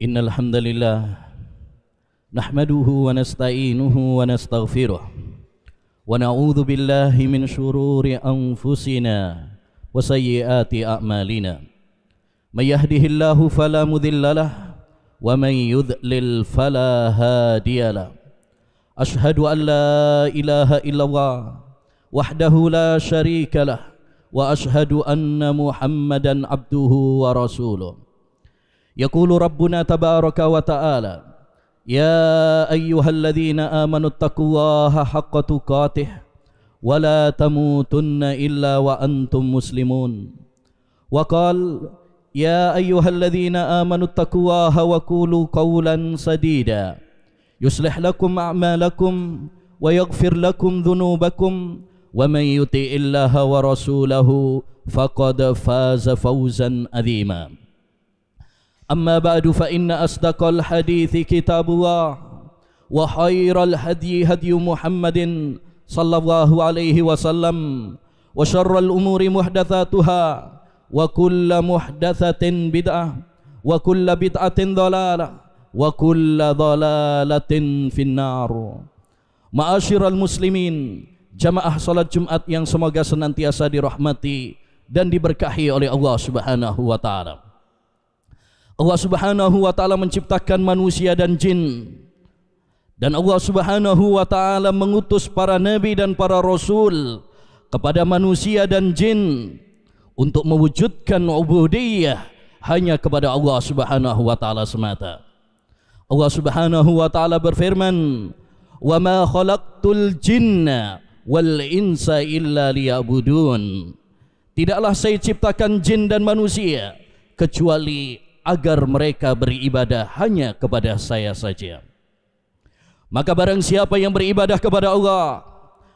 Innal hamdalillah nahmaduhu wa nasta'inuhu wa nastaghfiruh wa na'udzu billahi min shururi anfusina wa sayyiati a'malina. May yahdihillahu fala mudhillalah wa may yudlil fala hadiyalah. Ashhadu an la ilaha illallah wahdahu la syarikalah wa ashhadu anna Muhammadan abduhu wa rasuluh. Yaqulu Rabbuna tabaraka wa ta'ala, ya ayyuhalladzina amanu taqullaha haqqa tuqatih wa la tamutunna illa wa antum muslimun. Wa qala ya ayyuhalladzina amanu taqullaha wa qulu qawlan sadida yuslih lakum a'malakum wa yaghfir lakum dhunubakum wa man yuti'illaha wa rasulahu faqad faza fawzan 'azima. Amma ba'du fa inna asdaqal hadithi kitabullah wa khairal hadyi hadyu Muhammadin sallallahu alaihi wasallam wa syarral umuri muhdatsatuha wa kullu muhdatsatin bid'ah wa kullu bid'atin dhalalah wa kullu dhalalatin finnar. Ma'asyiral muslimin, jamaah salat Jumat yang semoga senantiasa dirahmati dan diberkahi oleh Allah Subhanahu wa taala. Allah Subhanahu wa ta'ala menciptakan manusia dan jin, dan Allah Subhanahu wa ta'ala mengutus para nabi dan para rasul kepada manusia dan jin untuk mewujudkan ubudiyah hanya kepada Allah Subhanahu wa ta'ala semata. Allah Subhanahu wa ta'ala berfirman, wa ma khalaqtul jinna wal insa illa liya'budun. Tidaklah saya ciptakan jin dan manusia kecuali agar mereka beribadah hanya kepada saya saja. Maka barang siapa yang beribadah kepada Allah,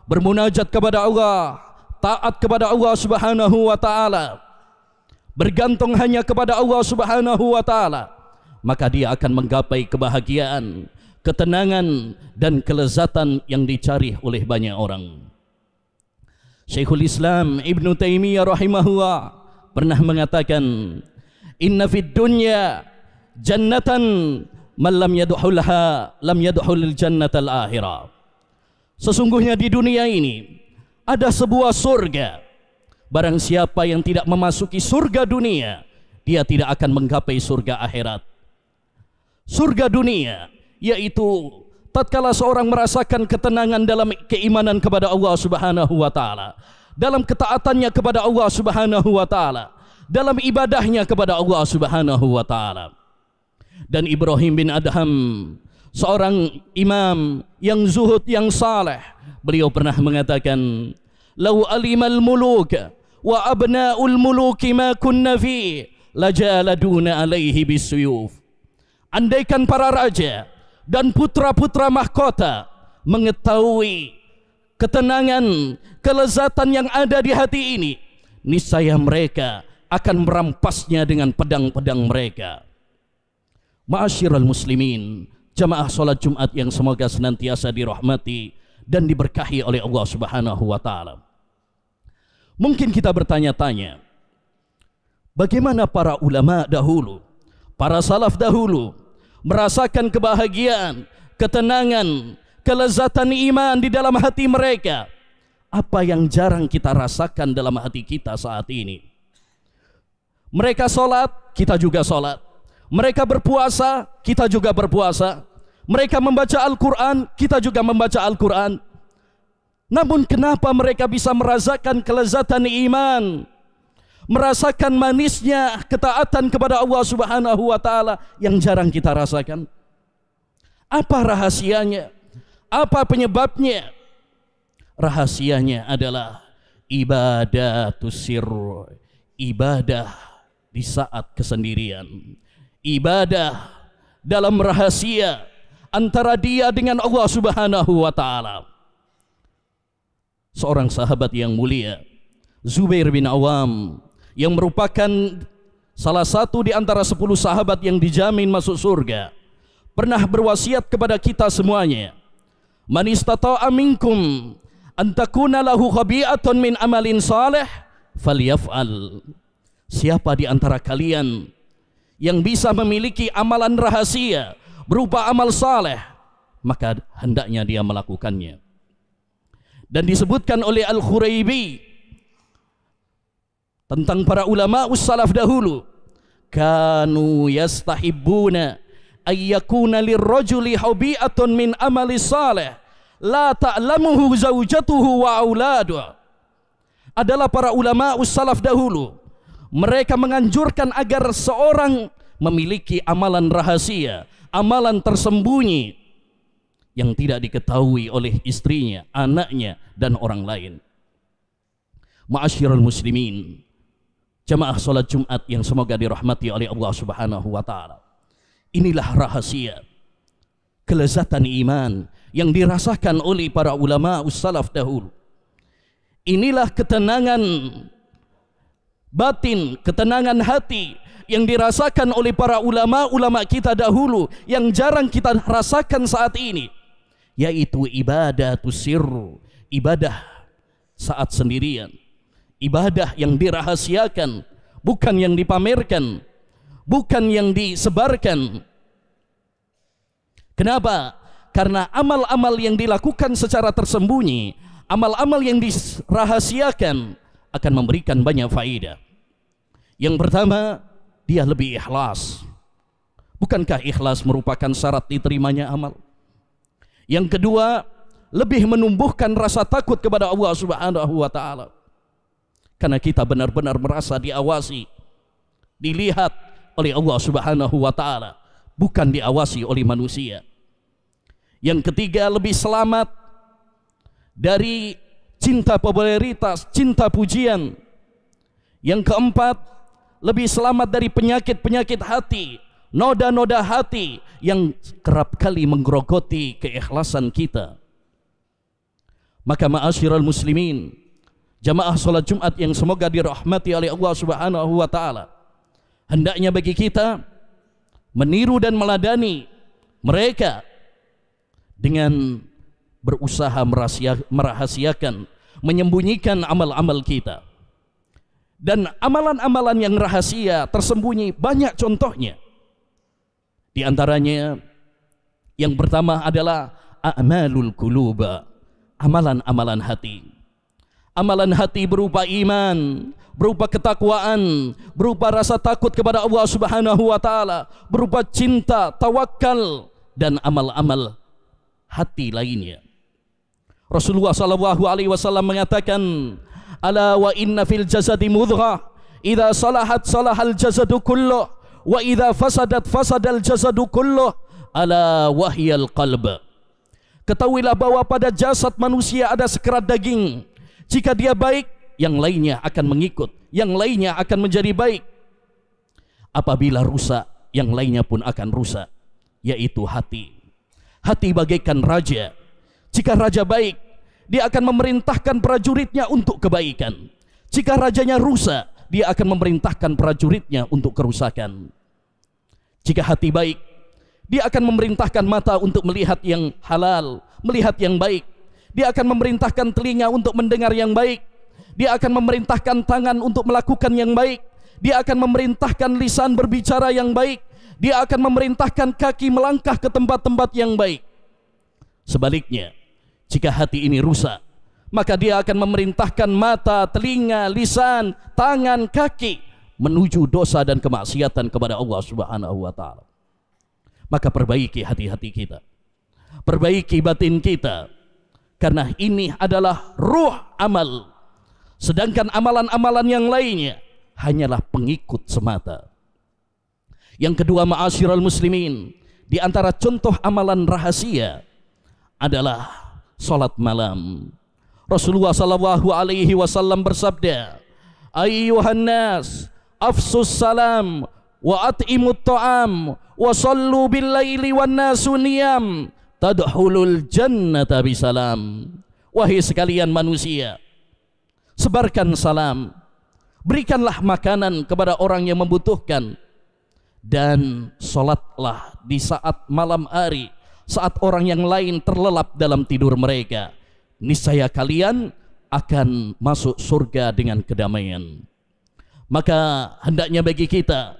bermunajat kepada Allah, taat kepada Allah Subhanahu wa ta'ala, bergantung hanya kepada Allah Subhanahu wa ta'ala, maka dia akan menggapai kebahagiaan, ketenangan dan kelezatan yang dicari oleh banyak orang. Syekhul Islam Ibnu Taimiyah rahimahullah pernah mengatakan, inna fid dunya jannatan man lam yadkhulha lam yadkhulil jannatal akhirah. Sesungguhnya di dunia ini ada sebuah surga. Barang siapa yang tidak memasuki surga dunia, dia tidak akan menggapai surga akhirat. Surga dunia yaitu tatkala seorang merasakan ketenangan dalam keimanan kepada Allah Subhanahu wa taala, dalam ketaatannya kepada Allah Subhanahu wa taala, dalam ibadahnya kepada Allah Subhanahu wa ta'ala. Dan Ibrahim bin Adham, seorang imam yang zuhud, yang saleh, beliau pernah mengatakan, lau alimal muluk wa abna'ul muluki ma kunna fi lajaladuna alaihi bisuyuf. Andaikan para raja dan putra-putra mahkota mengetahui ketenangan, kelezatan yang ada di hati ini, niscaya mereka akan merampasnya dengan pedang-pedang mereka. Ma'asyiral muslimin, jamaah salat Jumat yang semoga senantiasa dirahmati dan diberkahi oleh Allah Subhanahu wa ta'ala. Mungkin kita bertanya-tanya, bagaimana para ulama dahulu, para salaf dahulu merasakan kebahagiaan, ketenangan, kelezatan iman di dalam hati mereka? Apa yang jarang kita rasakan dalam hati kita saat ini? Mereka sholat, kita juga sholat. Mereka berpuasa, kita juga berpuasa. Mereka membaca Al-Quran, kita juga membaca Al-Quran. Namun kenapa mereka bisa merasakan kelezatan iman, merasakan manisnya ketaatan kepada Allah Subhanahu wa ta'ala yang jarang kita rasakan? Apa rahasianya? Apa penyebabnya? Rahasianya adalah ibadatus sirr, ibadah di saat kesendirian, ibadah dalam rahasia antara dia dengan Allah Subhanahu wa ta'ala. Seorang sahabat yang mulia, Zubair bin Awam, yang merupakan salah satu di antara 10 sahabat yang dijamin masuk surga, pernah berwasiat kepada kita semuanya, man istata'a minkum an takuna lahu khabi'atun min amalin salih falyaf'al. Siapa di antara kalian yang bisa memiliki amalan rahasia berupa amal saleh, maka hendaknya dia melakukannya. Dan disebutkan oleh Al-Khuraibi tentang para ulama salaf dahulu, kanu yastahibbuna ayyakuna lirrajuli hubi'atun min amali salih la ta'lamuhu zaujatuhu wa auladuh. Adalah para ulama salaf dahulu, mereka menganjurkan agar seorang memiliki amalan rahasia, amalan tersembunyi yang tidak diketahui oleh istrinya, anaknya, dan orang lain. Ma'asyiral muslimin, jamaah salat Jumat yang semoga dirahmati oleh Allah Subhanahu wa taala. Inilah rahasia kelezatan iman yang dirasakan oleh para ulama salaf dahulu. Inilah ketenangan batin, ketenangan hati yang dirasakan oleh para ulama kita dahulu yang jarang kita rasakan saat ini, yaitu ibadah sirru, ibadah saat sendirian, ibadah yang dirahasiakan, bukan yang dipamerkan, bukan yang disebarkan. Kenapa? Karena amal-amal yang dilakukan secara tersembunyi, amal-amal yang dirahasiakan akan memberikan banyak faedah. Yang pertama, dia lebih ikhlas. Bukankah ikhlas merupakan syarat diterimanya amal? Yang kedua, lebih menumbuhkan rasa takut kepada Allah Subhanahu wa taala. Karena kita benar-benar merasa diawasi, dilihat oleh Allah Subhanahu wa taala, bukan diawasi oleh manusia. Yang ketiga, lebih selamat dari cinta popularitas, cinta pujian. Yang keempat, lebih selamat dari penyakit-penyakit hati, noda-noda hati yang kerap kali menggerogoti keikhlasan kita. Maka ma'asyiral muslimin, jamaah salat Jumat yang semoga dirahmati oleh Allah Subhanahu wa taala, hendaknya bagi kita meniru dan meladani mereka dengan berusaha merahasiakan, menyembunyikan amal-amal kita. Dan amalan-amalan yang rahasia, tersembunyi, banyak contohnya. Di antaranya yang pertama adalah a'malul qulub, amalan-amalan hati. Amalan hati berupa iman, berupa ketakwaan, berupa rasa takut kepada Allah Subhanahu wa taala, berupa cinta, tawakal, dan amal-amal hati lainnya. Rasulullah sallallahu alaihi wasallam mengatakan, ala wa inna fil jasadi mudghah idza salahat salahal jasadu kulluh wa idza fasadat fasadal jasadu kulluh ala wahyal qalb. Ketahuilah bahwa pada jasad manusia ada sekerat daging. Jika dia baik, yang lainnya akan mengikut, yang lainnya akan menjadi baik. Apabila rusak, yang lainnya pun akan rusak, yaitu hati. Hati bagaikan raja. Jika raja baik, dia akan memerintahkan prajuritnya untuk kebaikan. Jika rajanya rusak, dia akan memerintahkan prajuritnya untuk kerusakan. Jika hati baik, dia akan memerintahkan mata untuk melihat yang halal, melihat yang baik. Dia akan memerintahkan telinga untuk mendengar yang baik. Dia akan memerintahkan tangan untuk melakukan yang baik. Dia akan memerintahkan lisan berbicara yang baik. Dia akan memerintahkan kaki melangkah ke tempat-tempat yang baik. Sebaliknya, jika hati ini rusak, maka dia akan memerintahkan mata, telinga, lisan, tangan, kaki menuju dosa dan kemaksiatan kepada Allah Subhanahu wa taala. Maka perbaiki hati-hati kita, perbaiki batin kita, karena ini adalah ruh amal. Sedangkan amalan-amalan yang lainnya hanyalah pengikut semata. Yang kedua, ma'asyiral muslimin, di antara contoh amalan rahasia adalah salat malam. Rasulullah sallallahu alaihi wasallam bersabda, ayyuhan nas afsus salam wa at'imut ta'am wa sallu bil laili wan nasu niyam tadkhulul jannata bisalam. Wahai sekalian manusia, sebarkan salam, berikanlah makanan kepada orang yang membutuhkan, dan salatlah di saat malam hari, saat orang yang lain terlelap dalam tidur mereka. Niscaya kalian akan masuk surga dengan kedamaian. Maka hendaknya bagi kita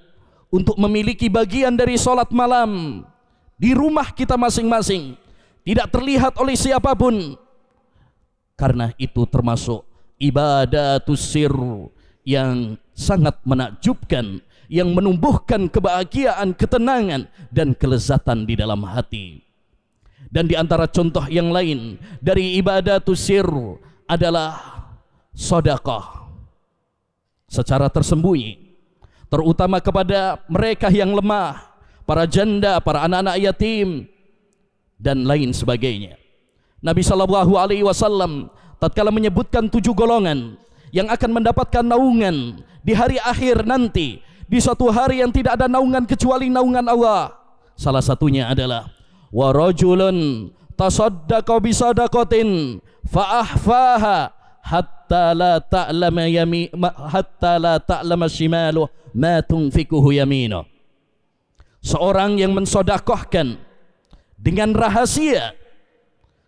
untuk memiliki bagian dari sholat malam di rumah kita masing-masing, tidak terlihat oleh siapapun, karena itu termasuk ibadatus sir yang sangat menakjubkan, yang menumbuhkan kebahagiaan, ketenangan dan kelezatan di dalam hati. Dan di antara contoh yang lain dari ibadatus sir adalah sedekah secara tersembunyi, terutama kepada mereka yang lemah, para janda, para anak-anak yatim dan lain sebagainya. Nabi SAW tatkala menyebutkan 7 golongan yang akan mendapatkan naungan di hari akhir nanti, di suatu hari yang tidak ada naungan kecuali naungan Allah. Salah satunya adalah wa rajulun tasaddaqa bi sadaqatin fa ahfaha hatta la ta'lama shimaluhu ma tunfikuhu yaminuh. Seorang yang mensedekahkan dengan rahasia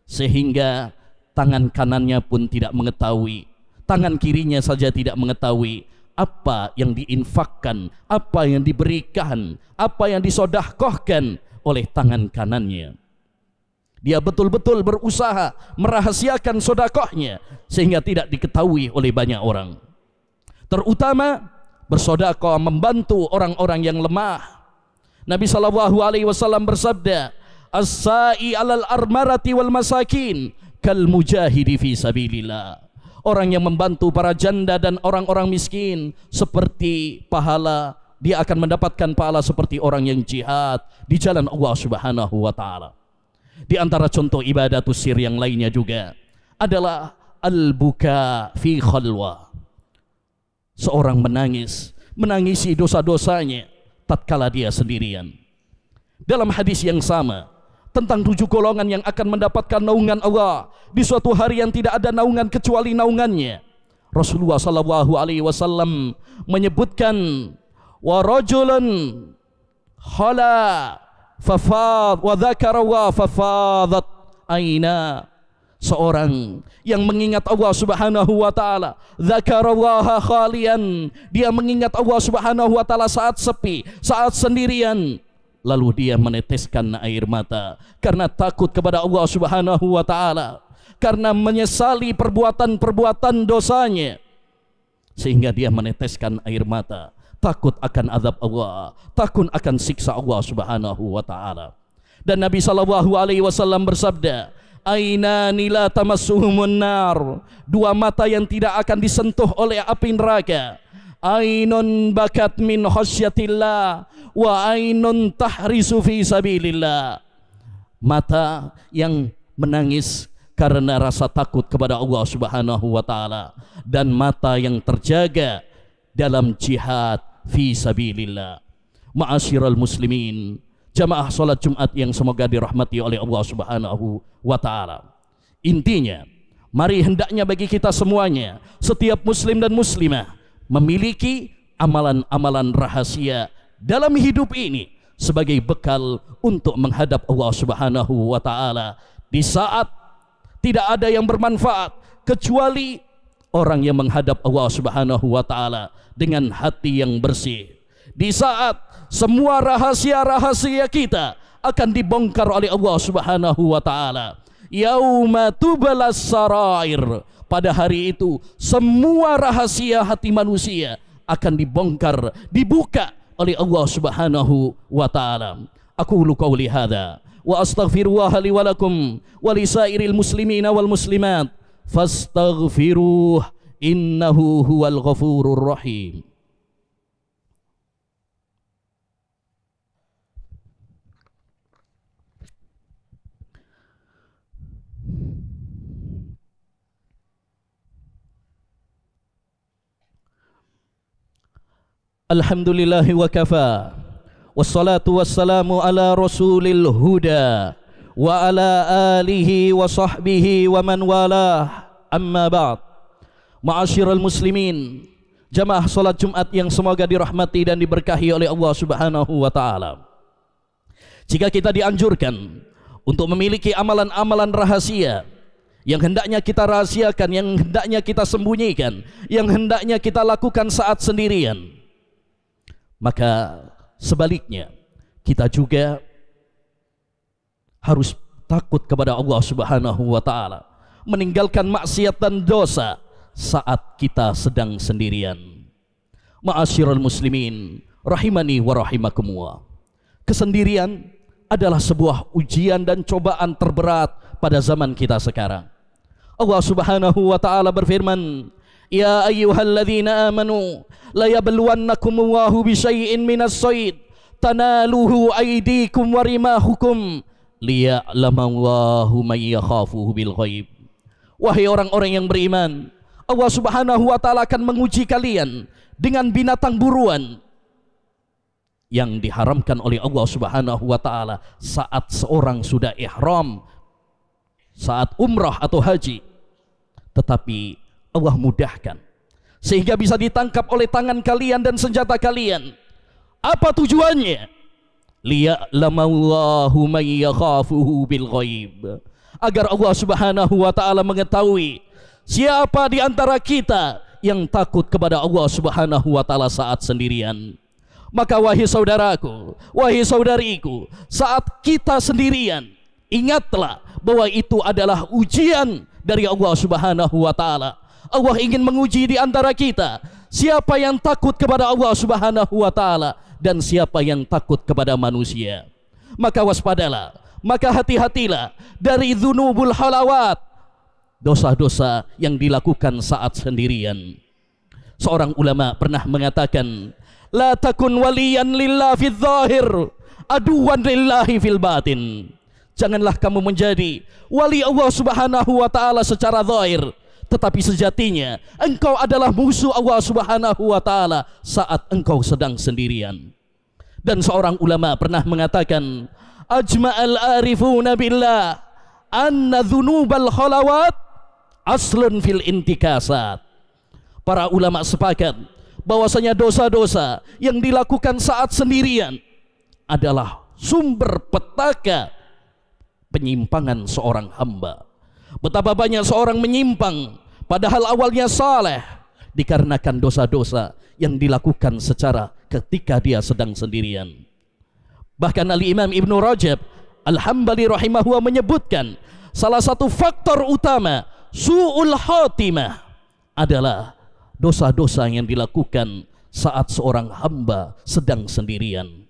sehingga tangan kanannya pun tidak mengetahui, tangan kirinya saja tidak mengetahui apa yang diinfakkan, apa yang diberikan, apa yang disedekahkan oleh tangan kanannya. Dia betul-betul berusaha merahasiakan sedekahnya sehingga tidak diketahui oleh banyak orang. Terutama bersedekah membantu orang-orang yang lemah. Nabi SAW bersabda, as-sa'i 'alal armarati wal masakin kal mujahidi fi sabilillah. Orang yang membantu para janda dan orang-orang miskin seperti pahala, dia akan mendapatkan pahala seperti orang yang jihad di jalan Allah Subhanahu wa taala. Di antara contoh ibadatus sir yang lainnya juga adalah al-buka fi khalwa. Seorang menangisi dosa-dosanya tatkala dia sendirian. Dalam hadis yang sama tentang 7 golongan yang akan mendapatkan naungan Allah di suatu hari yang tidak ada naungan kecuali naungannya, Rasulullah SAW menyebutkan wa rajulun khala fafad wa dzakara wa fafadat aina. Seorang yang mengingat Allah Subhanahu wa taala, dzakarallaha khalian, dia mengingat Allah Subhanahu wa taala saat sepi, saat sendirian, lalu dia meneteskan air mata karena takut kepada Allah Subhanahu wa taala, karena menyesali perbuatan-perbuatan dosanya, sehingga dia meneteskan air mata, takut akan azab Allah, takut akan siksa Allah Subhanahu wa taala. Dan Nabi SAW bersabda, ainani la tamassuhumun nar, 2 mata yang tidak akan disentuh oleh api neraka. Ainun bakat min khasyatillah wa ainun tahrisu fi sabilillah. Mata yang menangis karena rasa takut kepada Allah Subhanahu wa taala, dan mata yang terjaga dalam jihad fi sabilillah. Ma'asyiral muslimin, jamaah salat Jumat yang semoga dirahmati oleh Allah Subhanahu wa taala. Intinya, mari hendaknya bagi kita semuanya, setiap muslim dan muslimah, memiliki amalan-amalan rahasia dalam hidup ini sebagai bekal untuk menghadap Allah Subhanahu wa taala di saat tidak ada yang bermanfaat kecuali orang yang menghadap Allah Subhanahu wa taala dengan hati yang bersih. Di saat semua rahasia-rahasia kita akan dibongkar oleh Allah Subhanahu wa taala. Yauma tubalas sarair. Pada hari itu semua rahasia hati manusia akan dibongkar, dibuka oleh Allah Subhanahu wa taala. Aqulu qauli hadza wa astaghfirullah li wa lakum wa lisairil muslimina wal muslimat fastaghfiruh innahu huwal ghafurur rahim. Alhamdulillahi wa kafa, wassalatu wassalamu ala rasulil huda wa ala alihi wa sahbihi wa man walah, amma ba'd. Ma'asyiral muslimin, jamaah salat Jumat yang semoga dirahmati dan diberkahi oleh Allah Subhanahu wa taala. Jika kita dianjurkan untuk memiliki amalan-amalan rahasia yang hendaknya kita rahasiakan, yang hendaknya kita sembunyikan, yang hendaknya kita lakukan saat sendirian, maka sebaliknya kita juga harus takut kepada Allah Subhanahu wa taala, meninggalkan maksiat dan dosa saat kita sedang sendirian. Ma'asyiral muslimin rahimani wa rahimakumullah. Kesendirian adalah sebuah ujian dan cobaan terberat pada zaman kita sekarang. Allah Subhanahu wa taala berfirman, "Ya ayyuhalladzina amanu la yabluwannakumullahu bisyai'in minas shayd tanaluhu aydikum wa rimahukum liya'lamallahu may yakhafuhu bil ghaib." Wahai orang-orang yang beriman, Allah Subhanahu wa taala akan menguji kalian dengan binatang buruan yang diharamkan oleh Allah Subhanahu wa taala saat seorang sudah ihram, saat umrah atau haji. Tetapi Allah mudahkan sehingga bisa ditangkap oleh tangan kalian dan senjata kalian. Apa tujuannya? Liya'lamallahu may yakhafuhu bil ghaib, agar Allah Subhanahu wa taala mengetahui siapa di antara kita yang takut kepada Allah Subhanahu wa taala saat sendirian. Maka wahai saudaraku, wahai saudariku, saat kita sendirian, ingatlah bahwa itu adalah ujian dari Allah Subhanahu wa taala. Allah ingin menguji di antara kita siapa yang takut kepada Allah Subhanahu wa taala dan siapa yang takut kepada manusia. Maka waspadalah, maka hati-hatilah dari dzunubul halawat, dosa-dosa yang dilakukan saat sendirian. Seorang ulama pernah mengatakan, la takun waliyan lillah fil zahir aduwan lillahi fil batin. Janganlah kamu menjadi wali Allah Subhanahu wa taala secara zahir, tetapi sejatinya engkau adalah musuh Allah Subhanahu wa taala saat engkau sedang sendirian. Dan seorang ulama pernah mengatakan, ajma'al arifuna billah anna dzunubal khalawat aslun fil intikasat. Para ulama sepakat bahwasanya dosa-dosa yang dilakukan saat sendirian adalah sumber petaka penyimpangan seorang hamba. Betapa banyak seorang menyimpang padahal awalnya saleh dikarenakan dosa-dosa yang dilakukan secara ketika dia sedang sendirian. Bahkan Al-Imam Ibnu Rajab Al-Hambali rahimahullah menyebutkan salah satu faktor utama su'ul khatimah adalah dosa-dosa yang dilakukan saat seorang hamba sedang sendirian.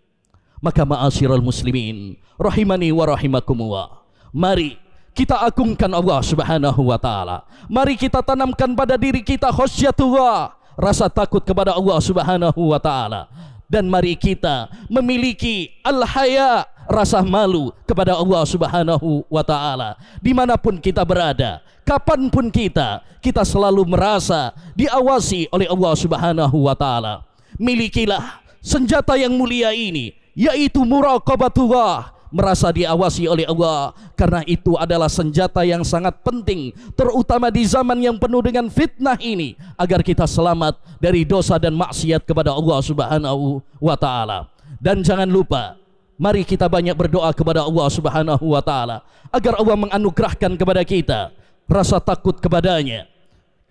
Maka ma'asyiral muslimin rahimani wa rahimakumullah, mari kita agungkan Allah Subhanahu wa taala. Mari kita tanamkan pada diri kita khasyatullah, rasa takut kepada Allah Subhanahu wa taala. Dan mari kita memiliki al-haya, rasa malu kepada Allah Subhanahu wa taala. Dimanapun kita berada, kapanpun kita selalu merasa diawasi oleh Allah Subhanahu wa taala. Milikilah senjata yang mulia ini, yaitu muraqabatullah, merasa diawasi oleh Allah, karena itu adalah senjata yang sangat penting, terutama di zaman yang penuh dengan fitnah ini, agar kita selamat dari dosa dan maksiat kepada Allah Subhanahu wa taala. Dan jangan lupa, mari kita banyak berdoa kepada Allah Subhanahu wa taala agar Allah menganugerahkan kepada kita rasa takut kepadanya,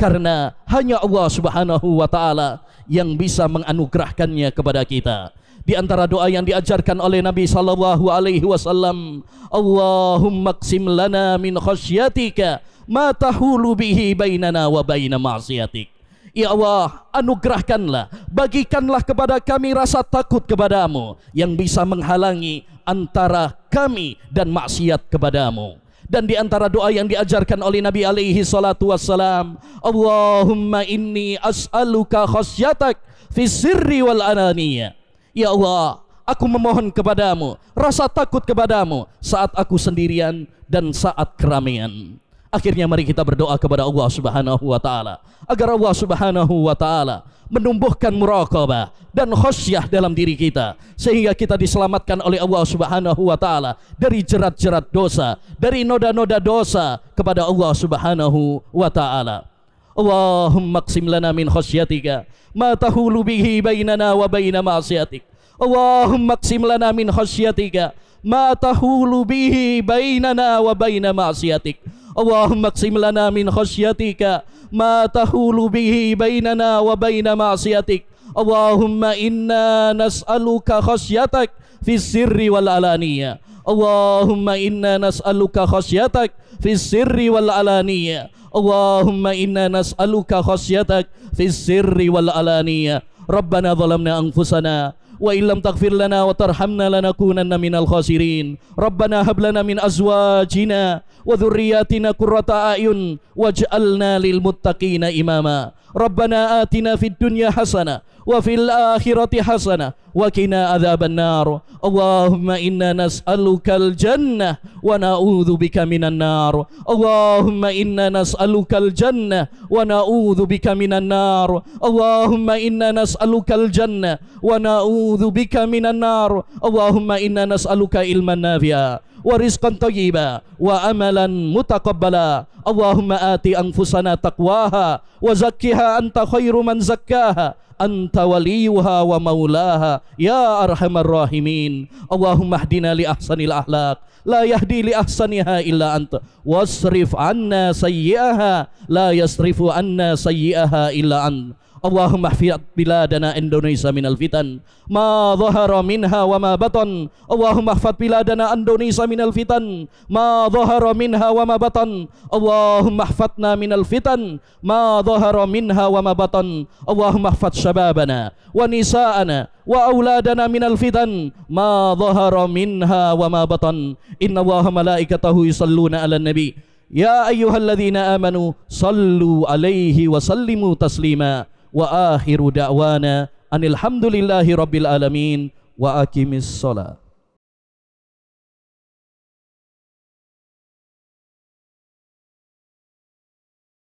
karena hanya Allah Subhanahu wa taala yang bisa menganugerahkannya kepada kita. Di antara doa yang diajarkan oleh Nabi sallallahu alaihi wasallam, Allahumma qsim lana min khasyatika ma tahulu bihi bainana wa baina ma'siyatik. Ya Allah, anugerahkanlah, bagikanlah kepada kami rasa takut kepadamu yang bisa menghalangi antara kami dan maksiat kepadamu. Dan di antara doa yang diajarkan oleh Nabi alaihi salatu wassalam, Allahumma inni as'aluka khasyatak fi sirri wal ananiyah. Ya Allah, aku memohon kepadamu rasa takut kepadamu saat aku sendirian dan saat keramaian. Akhirnya mari kita berdoa kepada Allah Subhanahu wa taala agar Allah Subhanahu wa taala menumbuhkan muraqabah dan khasyah dalam diri kita, sehingga kita diselamatkan oleh Allah Subhanahu wa taala dari jerat-jerat dosa, dari noda-noda dosa kepada Allah Subhanahu wa taala. Allahumma qsim lana min khasyatika ma tahulu bihi bainana wa baina ma'siyatik. Allahumma qsim lana min khasyatika ma tahulu bihi bainana wa baina ma'siyatik. Allahumma qsim lana min khasyatika ma tahulu bihi bainana wa baina ma'siyatik. Allahumma inna nas'aluka khasyatak fis sirri wal alaniyah. Allahumma inna nas'aluka khasyatak fis sirri wal alaniyah. Allahumma inna nas'aluka khasyatak fis sirri wal alaniyah. Rabbana zalamna anfusana wa illam taghfir lana wa tarhamna lanakunanna minal khasirin. Rabbana hab lana min azwajina wa dhurriyyatina qurrata a'yun waj'alna lil muttaqina imama. Rabbana atina fid dunya hasanah wa fil akhirati hasanah wa qina adzaban nar. Allahumma inna nas'alukal jannah wa na'udzubika minan nar. Allahumma inna nas'alukal jannah wa na'udzubika minan nar. Allahumma inna nas'alukal jannah wa na'udzubika minan nar. Allahumma inna nas'aluka ilman nafi'a wa rizqan thayyiba wa amalan mutaqabbala. Allahumma ati anfusana taqwaha wa zakkiha anta khairu man zakkaha anta waliyuha wa maulaha ya arhamar rahimin. Allahumma hdina li ahsanil akhlaq la yahdi li ahsaniha illa anta wasrif anna sayyi'aha la yasrifu anna sayyi'aha illa anta. Allahumma ihfaz biladana Indonesia minal fitan ma dhahara minha wa ma batan. Allahumma ihfaz biladana Indonesia minal fitan ma dhahara minha wa ma batan. Allahumma ihfazna minal fitan ma dhahara minha wa ma batan. Allahumma ihfaz syababana wa nisa'ana wa auladana minal fitan ma dhahara minha wa ma batan. Inna Allaha malaikatahu yusalluna 'alan nabi ya ayyuhalladzina amanu sallu alaihi wa sallimu taslima. Wa akhiru da'wana anil hamdulillahi rabbil alamin wa aqimis shalah.